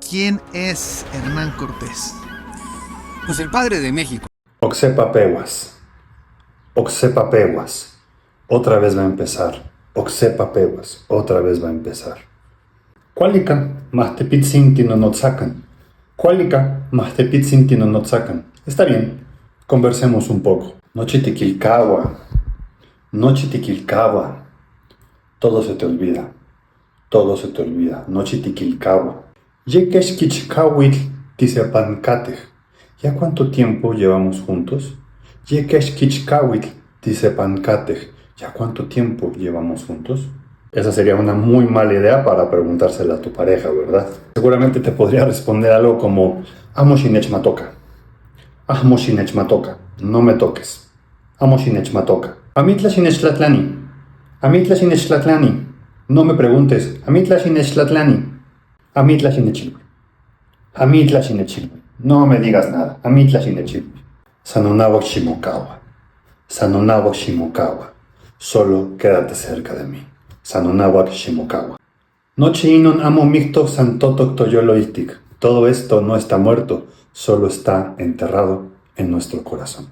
¿Quién es Hernán Cortés? Pues el padre de México. Oxepa Peguas. Oxepa Peguas. Otra vez va a empezar. Oxepa Peguas. Otra vez va a empezar. Cuálica, Mahtepitzinti no notzacan. Cuálica, Mahtepitzinti no notzacan. Está bien, conversemos un poco. Nochitiquilcagua. Nochitiquilcagua. Todo se te olvida. Todo se te olvida. Nochitiquilcagua. Yekeshkichkawitl tisepancatej. ¿Ya cuánto tiempo llevamos juntos? Yekeshkichkawitl tisepancatej. ¿Ya cuánto tiempo llevamos juntos? Esa sería una muy mala idea para preguntársela a tu pareja, ¿verdad? Seguramente te podría responder algo como Amo shinechmatoka. Amo shinechmatoka. No me toques. Amo shinechmatoka. Amitla shinechtlani. Amitla shinechtlani. No me preguntes. Amitla shinechtlani. Amitla shinechilwi. Amitla shinechilwi. No me digas nada. Amitla shinechilwi. Sanonawak Shimokawa. Sanonawak Shimokawa. Solo quédate cerca de mí. Sanonawak Shimokawa. Noche inon amo micto santotok toyoloitik. Todo esto no está muerto, solo está enterrado en nuestro corazón.